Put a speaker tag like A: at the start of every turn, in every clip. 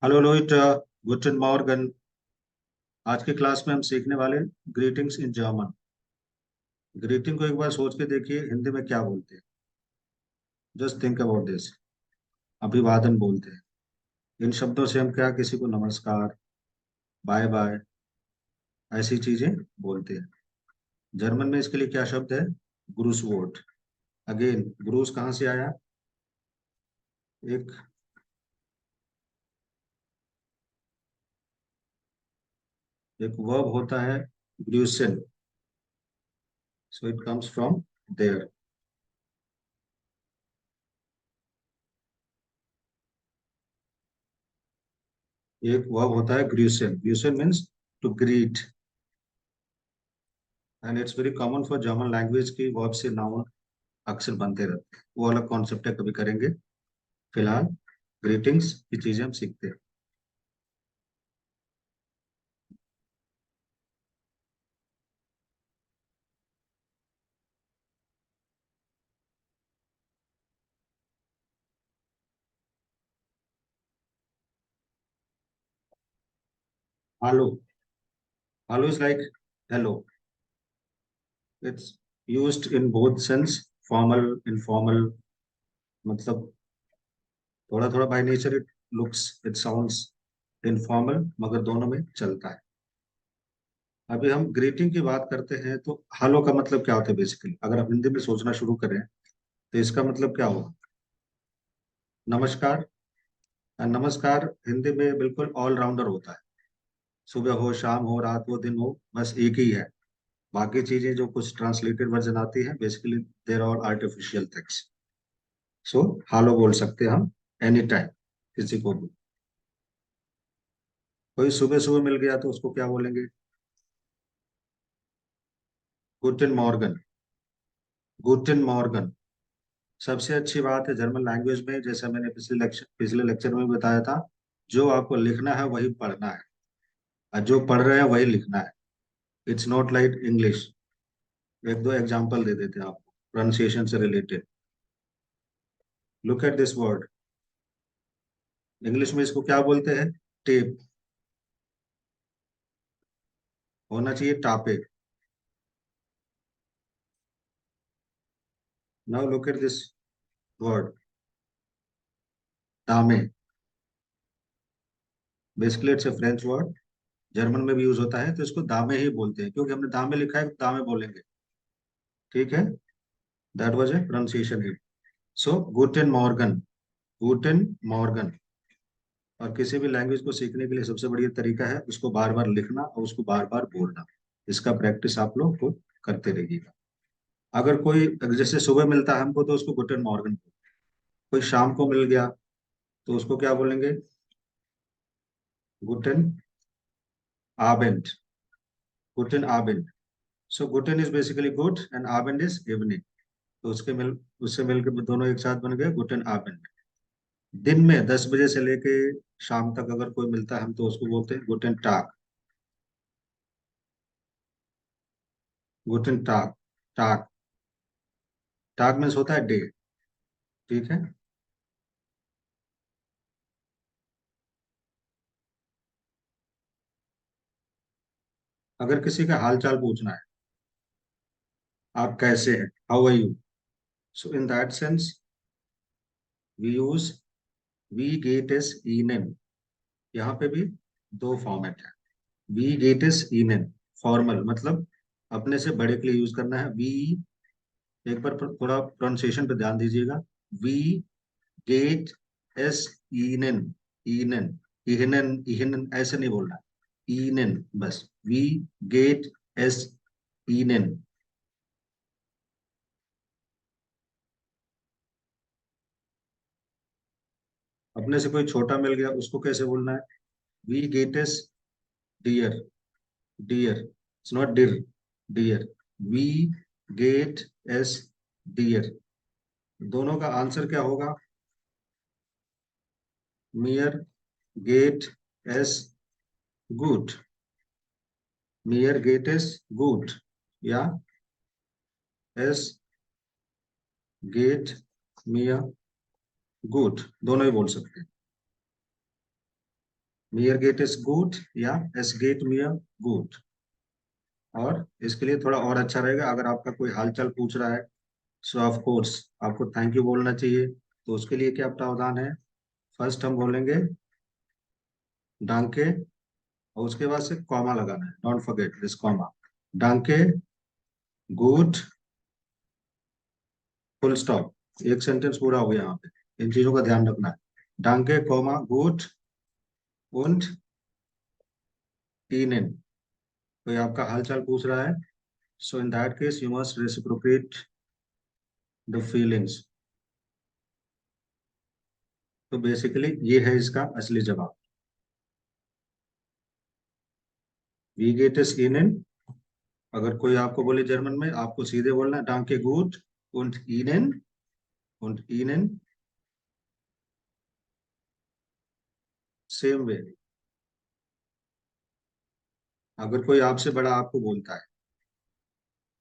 A: Hello Rohit, गुटन Morgan. आज की class में हम सीखने वाले ग्रीटिंग्स इन जर्मन। ग्रीटिंग को एक बार सोच के देखिए, हिंदी में क्या बोलते हैं। Just think about this. अभिवादन बोलते हैं। इन शब्दों से हम क्या किसी को नमस्कार, बाय बाय, ऐसी चीजें बोलते हैं। जर्मन में इसके लिए क्या शब्द है? ग्रुस वोट। अगेन, ग्रुस कहाँ से आया? एक एक वर्ब होता है, ग्रूसन। So it comes from there. एक वर्ब होता है ग्रूसन। ग्रूसन means to greet. And it's very common for German language की वर्ब से नाउन अक्सर बनते रहते हैं। वो अलग कॉन्सेप्ट है, कभी करेंगे। फिलहाल ग्रीटिंग्स की चीजें हम सीखते हैं। Hello. Hello is like hello. It's used in both sense, formal informal. मतलब थोड़ा थोड़ा by nature it looks, it sounds informal, मगर दोनों में चलता है। अभी हम ग्रीटिंग की बात करते हैं तो हेलो का मतलब क्या होता है? बेसिकली अगर हम हिंदी में सोचना शुरू करें तो इसका मतलब क्या होगा? नमस्कार। नमस्कार हिंदी में बिल्कुल ऑलराउंडर होता है। सुबह हो, शाम हो, रात हो, दिन हो, बस एक ही है। बाकी चीजें जो कुछ ट्रांसलेटेड वर्जन आती है, basically there are artificial things. So हालो बोल सकते हैं हम एनी टाइम, किसी को भी। कोई सुबह सुबह मिल गया तो उसको क्या बोलेंगे? गुटेन मॉर्गन। गुटेन मॉर्गन। सबसे अच्छी बात है जर्मन लैंग्वेज में, जैसा मैंने पिछले लेक्चर में बताया था, जो आपको लिखना है वही पढ़ना है, और जो पढ़ रहे हैं वही लिखना है। It's not like English. एक दो एग्जांपल दे देते हैं आपको प्रोनाउंसिएशन से related. Look at this word. English में इसको क्या बोलते हैं? टेप। होना चाहिए टापे। Now look at this word, दामे। Basically it's a French word. German में भी यूज होता है, तो इसको दामे ही बोलते हैं, क्योंकि हमने दामे लिखा है तो दामे बोलेंगे। ठीक है। That was a pronunciation hit. So गुटेन मॉर्गन। गुटेन मॉर्गन। और किसी भी लैंग्वेज को सीखने के लिए सबसे बढ़िया तरीका है उसको बार बार लिखना और उसको बार बार बोलना। इसका प्रैक्टिस आप लोग को करते रहिएगा। अगर कोई जैसे सुबह मिलता है हमको तो उसको गुटेन मॉर्गन। कोई शाम को मिल गया तो उसको क्या बोलेंगे? गुटेन आबेंड। गुटेन आबेंड। सो गुटेन इज बेसिकली गुड एंड आबेंड इज इवनिंग। तो उससे मिलकर दोनों एक साथ बन गए गुटेन आबेंड। दिन में 10 बजे से लेके शाम तक अगर कोई मिलता है हम तो उसको बोलते हैं गुटेन टाग। गुटेन टाग। टाग। टाग मीन्स होता है डे। ठीक है। अगर किसी का हाल चाल पूछना है, आप कैसे हैं, how are you, so in that sense we use वी गेट एस ईनेन। यहाँ पे भी दो फॉर्मेट है। वी गेट एस ईनेन फॉर्मल, मतलब अपने से बड़े के लिए यूज करना है। वी, एक बार थोड़ा प्रोनाउंसिएशन पे ध्यान दीजिएगा। वी गेट एस ईनेन। ईनेन। इहनेन इहनेन ऐसे नहीं बोलना। ईनेन बस। वी गेट एस ईनेन। अपने से कोई छोटा मिल गया उसको कैसे बोलना है? वी गेट एस डियर। डियर, इट्स नॉट डिर। डियर। वी गेट एस डियर। दोनों का आंसर क्या होगा? मियर गेट एस गुड। मियर गेट एस गुड, या एस गेट मियर गुड, दोनों ही बोल सकते हैं। मियर गेट इज गुड या एस गेट मियर गुड। और इसके लिए थोड़ा और अच्छा रहेगा, अगर आपका कोई हालचाल पूछ रहा है सो ऑफ कोर्स आपको थैंक यू बोलना चाहिए। तो उसके लिए क्या प्रावधान है? फर्स्ट हम बोलेंगे डांके, और उसके बाद से कॉमा लगाना है, डोंट फॉरगेट दिस कॉमा। डांके गुड फुल स्टॉप, एक सेंटेंस पूरा हो गया यहाँ पे। इन चीजों का ध्यान रखना है। डांके कॉमा गुड und ihnen। कोई आपका हाल चाल पूछ रहा है, so in that case you must reciprocate the feelings. तो बेसिकली ये है इसका असली जवाब। वी गेट इज ihnen। अगर कोई आपको बोले जर्मन में, आपको सीधे बोलना है डांके गुड und ihnen सेम वे। अगर कोई आपसे बड़ा आपको बोलता है,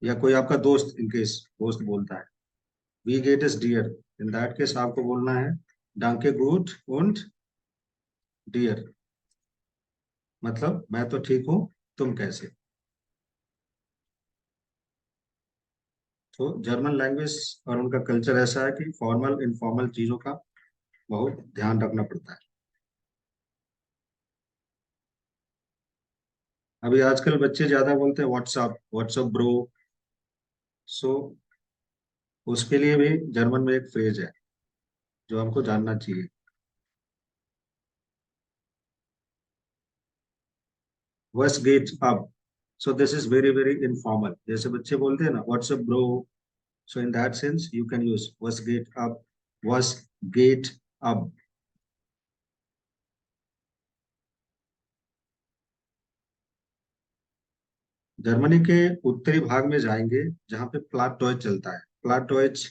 A: या कोई आपका दोस्त इनकेस दोस्त बोलता है वी गेट इज डियर, इन दैट केस आपको बोलना है डांके गुड und डियर। मतलब मैं तो ठीक हूं, तुम कैसे। तो जर्मन लैंग्वेज और उनका कल्चर ऐसा है कि फॉर्मल इनफॉर्मल चीजों का बहुत ध्यान रखना पड़ता है। अभी आजकल बच्चे ज्यादा बोलते हैं व्हाट्सअप व्हाट्सअप ब्रो। सो उसके लिए भी जर्मन में एक फ्रेज है जो हमको जानना चाहिए। वस गेट up. So this is very very informal, जैसे बच्चे बोलते हैं ना WhatsApp bro. So in that sense you can use वस गेट अप, वस गेट अप। जर्मनी के उत्तरी भाग में जाएंगे जहाँ पे प्लाट डॉइच चलता है। Plot Deutsche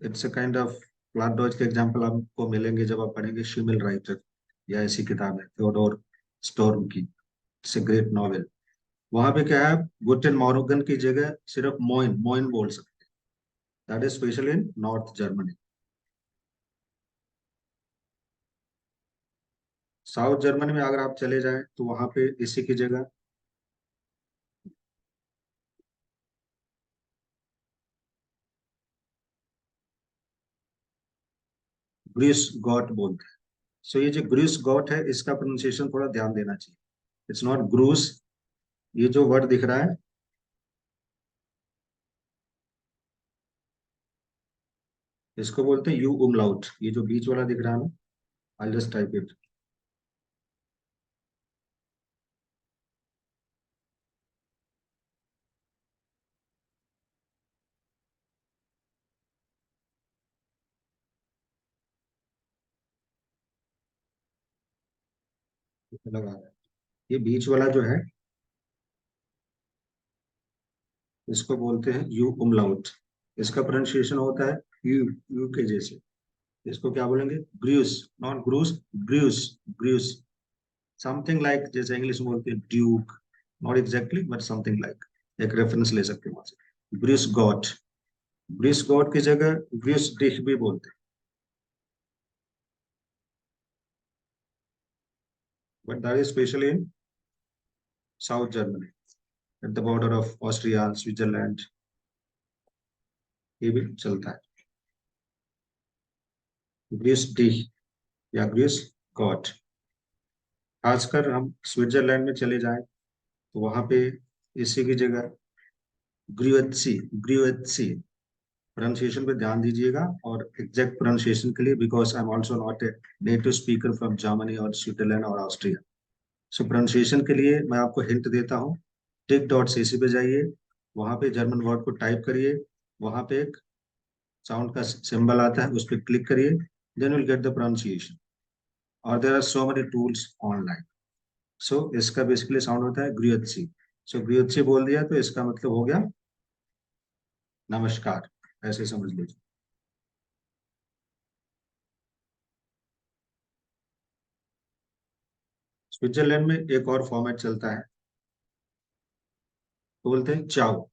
A: it's a kind of, plot Deutsche के एग्जांपल आपको मिलेंगे जब आप पढ़ेंगे शिमिल राइटर, या ऐसी किताब है थियोडोर स्टोर्म की, इट्स अ ग्रेट नॉवेल। वहां पे क्या है, गुटेन मॉर्गन की जगह सिर्फ मोइन मोइन बोल सकते हैं। That is special in north Germany. South Germany में अगर आप चले जाएं तो वहां पे इसी की जगह ग्रीस गॉट बोलते हैं। सो ये जो ग्रीस गॉट है इसका प्रोनाउंसिएशन थोड़ा ध्यान देना चाहिए। It's not gross. ये जो वर्ड दिख रहा है इसको बोलते हैं यू उमलाउट। ये जो बीच वाला दिख रहा है ना, आई जस्ट टाइप इट। लगा रहा है, ये बीच वाला जो है इसको बोलते हैं यू उमलाउट। इसका प्रोनाउंसिएशन होता है यू, यू के जैसे। इसको क्या बोलेंगे, gross, not gross, gross, gross. Something like जैसे इंग्लिश में बोलते हैं Duke, not exactly but something like. एक रेफरेंस ले सकते हैं वहां से। ग्रीस गॉड, ग्रीस गॉड की जगह ग्रीस डिश भी बोलते हैं, but that is specially in south Germany at the border of Austria Switzerland, ये भी चलता है ग्रीस डिश या ग्रीस गॉड। खासकर हम स्विट्जरलैंड में चले जाएं तो वहां पे इसी की जगह ग्रीवेत्सी, ग्रीवेत्सी। प्रोनाउंसिएशन पे ध्यान दीजिएगा, और एग्जैक्ट प्रोनाउंसिएशन के लिए, because I am also not a native speaker from Germany और स्विट्जरलैंड और ऑस्ट्रिया। सो प्रोनाउंसिएशन के लिए मैं आपको हिंट देता हूँ। टिक डॉट सीसी पे जाइए, वहां पे जर्मन वर्ड को टाइप करिए, वहां पे एक साउंड का सिंबल आता है, उस पर क्लिक करिए, then will get the pronunciation. और there are so many tools online. So इसका बेसिकली साउंड होता है ग्रियोत्सी। सो ग्रियोत्सी बोल दिया तो इसका मतलब हो गया नमस्कार, ऐसे समझ लीजिए। स्विट्जरलैंड में एक और फॉर्मेट चलता है, तो बोलते हैं चाओ।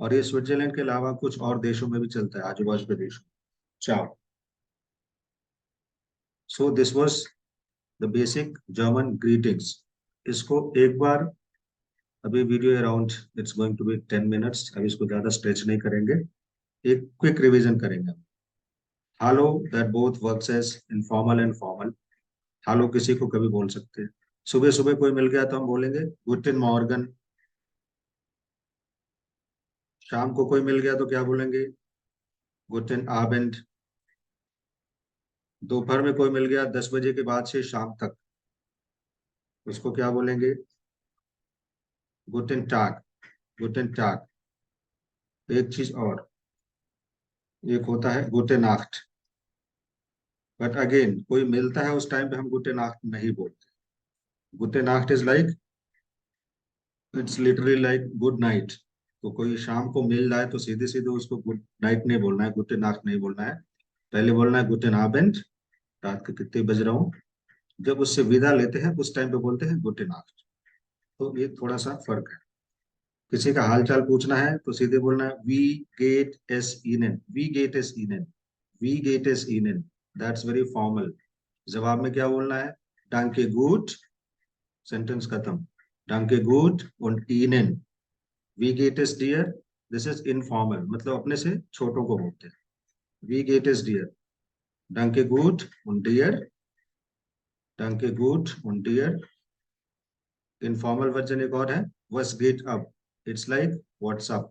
A: और ये स्विट्जरलैंड के अलावा कुछ और देशों में भी चलता है, आजू बाजू के देशों में। चाओ। So this was the basic German greetings. इसको एक बार, अभी video around it's going to be 10 minutes, अभी इसको ज्यादा स्ट्रेच नहीं करेंगे, एक क्विक रिवीजन करेंगे। हालो that both works as informal and formal. हालो किसी को कभी बोल सकते हैं, सुबह सुबह कोई मिल गया तो हम बोलेंगे गुटेन मॉर्गन। शाम को कोई मिल गया तो क्या बोलेंगे, गुटेन आबेंड। दोपहर में कोई मिल गया 10 बजे के बाद से शाम तक, उसको क्या बोलेंगे, गुटेन टाग। गुटेन टाग। एक चीज और, एक होता है गुटेन नाफ्ट। बट अगेन कोई मिलता है उस टाइम पे हम गुटेन नाफ्ट नहीं बोलते। गुटेन नाफ्ट is like, it's literally like good night. तो कोई शाम को मिल जाए तो सीधे सीधे उसको गुड नाइट नहीं बोलना है, गुटेन नाफ्ट नहीं बोलना है, पहले बोलना है गुटेन आबेंड। रात के कितने बज रहा हूँ, जब उससे विदा लेते हैं उस टाइम पे बोलते हैं गुटेन नाफ्ट। तो ये थोड़ा सा फर्क है। किसी का हाल चाल पूछना है तो सीधे बोलना है वी गेट एस इनेन, वी गेट एस इनेन, वी गेट एस इनेन। That's very formal. जवाब में क्या बोलना है, डांके गुट। सेंटेंस खत्म। डांके गुट und ihnen, वी गेट एस डियर। दिस इज इनफॉर्मल, मतलब अपने से छोटों को बोलते हैं। वी गेट एस डियर, डांके गुट und डियर, डांके गुट und डियर। इनफॉर्मल वर्जन एक और है, वस गेट अप। इट्स लाइक व्हाट्सअप,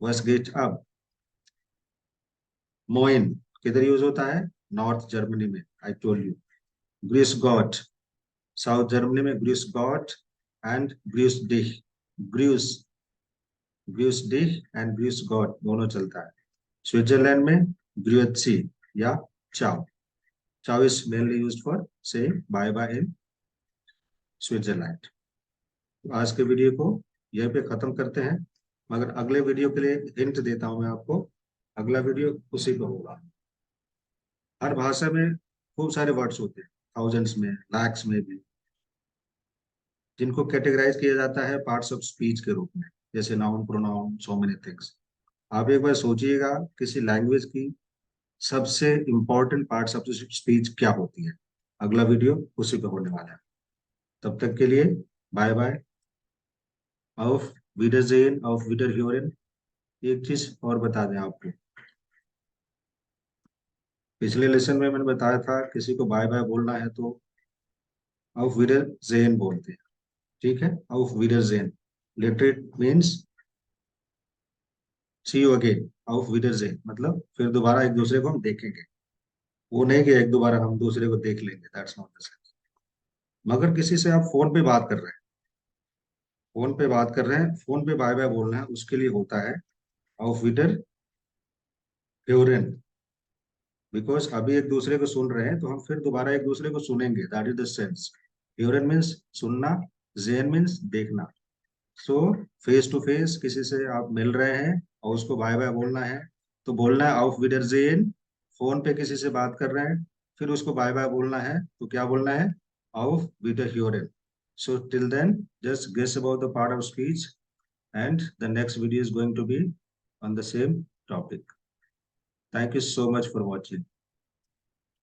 A: वस गेट अप। मोइन किधर यूज होता है, नॉर्थ जर्मनी में, आई टोल्ड यू। ग्रीस गॉट, साउथ जर्मनी में ग्रीस गॉट एंड ग्रीस डिह। ग्रीस, ग्रीस डिह एंड ग्रीस गॉट दोनों चलता है। स्विट्जरलैंड में ग्रियोत्सी या चाओ। चाओ is mainly used for say bye bye in Switzerland. तो आज के वीडियो को यहीं पे खत्म करते हैं, मगर अगले वीडियो के लिए हिंट देता हूं मैं आपको, अगला वीडियो उसी पे होगा। हर भाषा में खूब सारे वर्ड्स होते हैं, थाउजेंड्स में, लैक्स में भी, जिनको कैटेगराइज किया जाता है पार्ट्स ऑफ स्पीच के रूप में, जैसे noun, pronoun, so many things. आप एक बार सोचिएगा किसी लैंग्वेज की सबसे इंपॉर्टेंट पार्ट्स ऑफ स्पीच क्या होती है, अगला वीडियो उसी पे होने वाला है। तब तक के लिए bye bye, auf Wiedersehen, auf Wiederhören। एक चीज और बता दें आपको, पिछले लेसन में मैंने बताया था किसी को बाय बाय बोलना है तो auf Wiedersehen बोलते हैं, ठीक है, auf Wiedersehen। Literally means see you again. auf Wiedersehen मतलब फिर दोबारा एक दूसरे को हम देखेंगे, वो नहीं कि एक दोबारा हम दूसरे को देख लेंगे, दैट्स नॉट द सेंस। मगर किसी से आप फोन पे बात कर रहे हैं, फोन पे बात कर रहे हैं, फोन पे बाय बाय बोलना है, उसके लिए होता है auf Wiederhören। बिकॉज अभी एक दूसरे को सुन रहे हैं तो हम फिर दोबारा एक दूसरे को सुनेंगे, दैट इज द सेंस। ह्यूरन मीन्स सुनना, जेन मीन्स देखना। सो फेस टू फेस किसी से आप मिल रहे हैं और उसको बाय बाय बोलना है तो बोलना है auf Wiedersehen। फोन पे किसी से बात कर रहे हैं फिर उसको बाय बाय बोलना है तो क्या बोलना है, auf Wiederhören। So till then, just guess about the part of speech, and the next video is going to be on the same topic. Thank you so much for watching.